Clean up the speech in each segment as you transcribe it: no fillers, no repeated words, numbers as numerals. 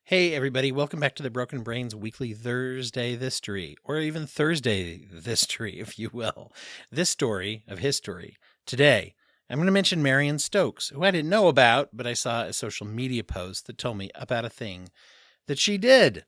Hey, everybody, welcome back to the Broken Brains Weekly Thursday History, or even Thursday History, if you will. This story of history. Today, I'm going to mention Marion Stokes, who I didn't know about, but I saw a social media post that told me about a thing that she did.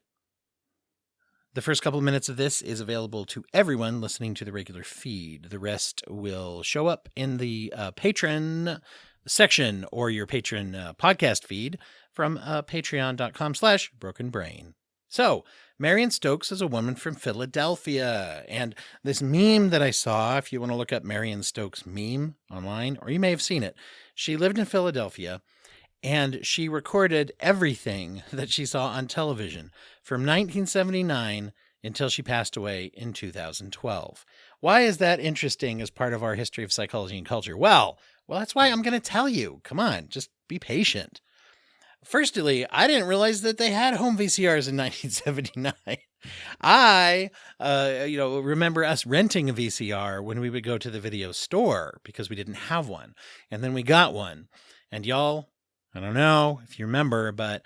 The first couple of minutes of this is available to everyone listening to the regular feed. The rest will show up in the patron section or your patron podcast feed from patreon.com/brokenbrain. So, Marion Stokes is a woman from Philadelphia. And this meme that I saw, if you want to look up Marion Stokes meme online, or you may have seen it, she lived in Philadelphia and she recorded everything that she saw on television from 1979 until she passed away in 2012. Why is that interesting as part of our history of psychology and culture? Well, that's why I'm going to tell you. Come on, just be patient. Firstly, I didn't realize that they had home VCRs in 1979. I remember us renting a VCR when we would go to the video store because we didn't have one. And then we got one. And y'all, I don't know if you remember, but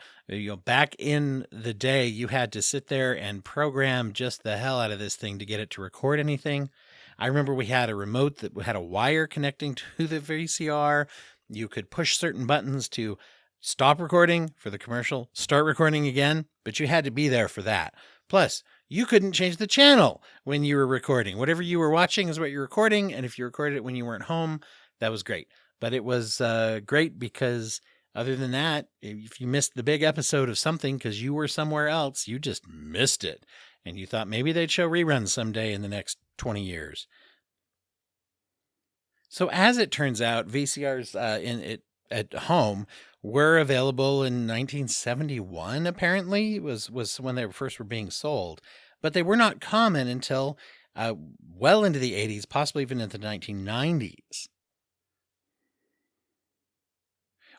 back in the day, you had to sit there and program just the hell out of this thing to get it to record anything. I remember we had a remote that had a wire connecting to the VCR. You could push certain buttons to stop recording for the commercial, start recording again, but you had to be there for that. Plus, you couldn't change the channel when you were recording. Whatever you were watching is what you're recording, and if you recorded it when you weren't home, that was great. But it was great because other than that, if you missed the big episode of something because you were somewhere else, you just missed it. And you thought maybe they'd show reruns someday in the next 20 years. So as it turns out, VCRs at home were available in 1971, apparently. It was when they first were being sold. But they were not common until well into the 80s, possibly even into the 1990s.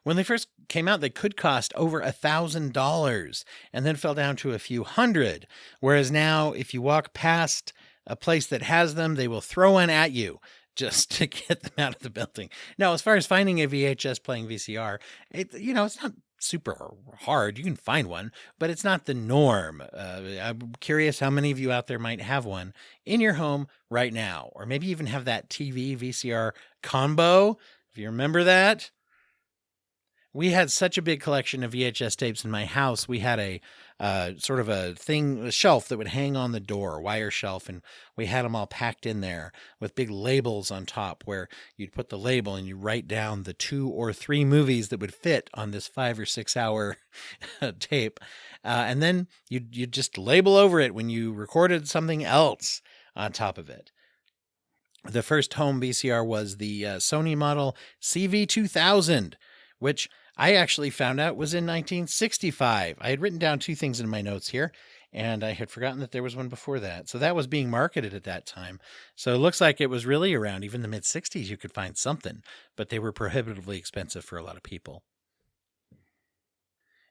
When they first came out, they could cost over $1,000 and then fell down to a few hundred. Whereas now, if you walk past a place that has them, they will throw one at you just to get them out of the building. Now, as far as finding a VHS playing VCR, it's not super hard. You can find one, but it's not the norm. I'm curious how many of you out there might have one in your home right now, or maybe even have that TV VCR combo. If you remember that. We had such a big collection of VHS tapes in my house. We had a sort of a shelf that would hang on the door, wire shelf, and we had them all packed in there with big labels on top where you'd put the label and you write down the 2 or 3 movies that would fit on this 5 or 6 hour tape. And then you'd just label over it when you recorded something else on top of it. The first home VCR was the Sony model CV2000, which I actually found out was in 1965. I had written down 2 things in my notes here, and I had forgotten that there was one before that. So that was being marketed at that time. So it looks like it was really around even the mid-60s you could find something, but they were prohibitively expensive for a lot of people.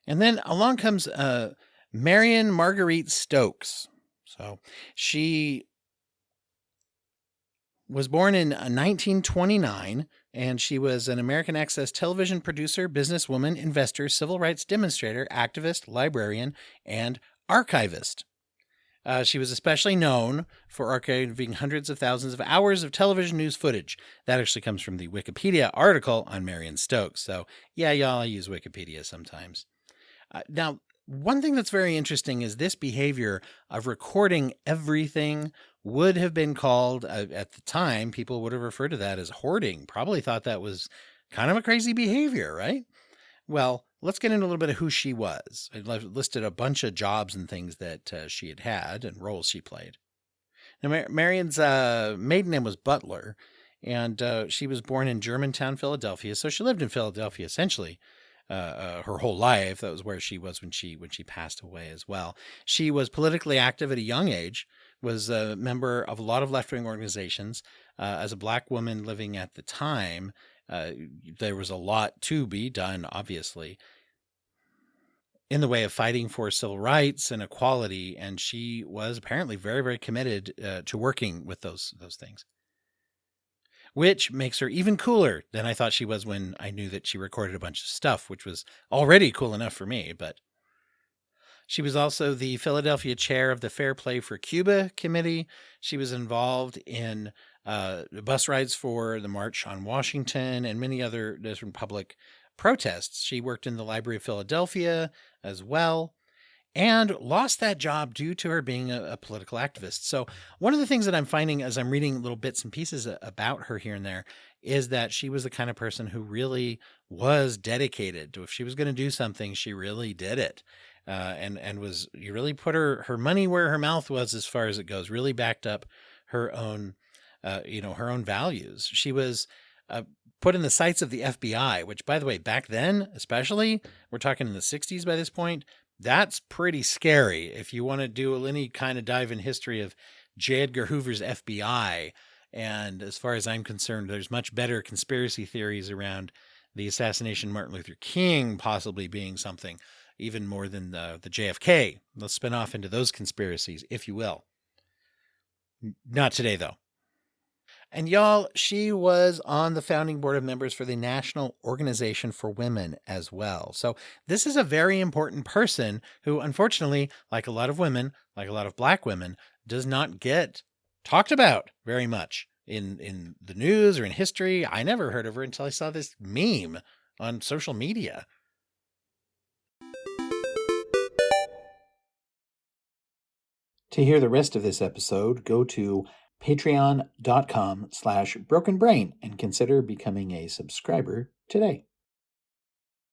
And then along comes Marion Marguerite Stokes. So she was born in 1929, and she was an American Access television producer, businesswoman, investor, civil rights demonstrator, activist, librarian, and archivist. She was especially known for archiving hundreds of thousands of hours of television news footage. That actually comes from the Wikipedia article on Marion Stokes. So, yeah, y'all, I use Wikipedia sometimes. Now, one thing that's very interesting is this behavior of recording everything would have been called, at the time, people would have referred to that as hoarding. Probably thought that was kind of a crazy behavior, right? Well, let's get into a little bit of who she was. I listed a bunch of jobs and things that she had and roles she played. Now, Marion's maiden name was Butler, and she was born in Germantown, Philadelphia. So she lived in Philadelphia essentially her whole life. That was where she was when she passed away as well. She was politically active at a young age, was a member of a lot of left-wing organizations. As a Black woman living at the time, there was a lot to be done, obviously, in the way of fighting for civil rights and equality, and she was apparently very, very committed to working with those things. Which makes her even cooler than I thought she was when I knew that she recorded a bunch of stuff, which was already cool enough for me. But She was also the Philadelphia chair of the Fair Play for Cuba Committee. She was involved in bus rides for the March on Washington and many other different public protests. She worked in the Library of Philadelphia as well and lost that job due to her being a political activist. So, one of the things that I'm finding as I'm reading little bits and pieces about her here and there is that she was the kind of person who really was dedicated to if she was going to do something, she really did it. And was you really put her money where her mouth was as far as it goes, really backed up her own her own values. She was put in the sights of the FBI, which, by the way, back then, especially, we're talking in the 60s by this point, that's pretty scary. If you want to do any kind of dive in history of J. Edgar Hoover's FBI, and as far as I'm concerned, there's much better conspiracy theories around the assassination of Martin Luther King possibly being something even more than the JFK. Let's spin off into those conspiracies, if you will. Not today, though. And y'all, she was on the founding board of members for the National Organization for Women as well. So this is a very important person who, unfortunately, like a lot of women, like a lot of Black women, does not get talked about very much in the news or in history. I never heard of her until I saw this meme on social media. To hear the rest of this episode, go to patreon.com/brokenbrain and consider becoming a subscriber today.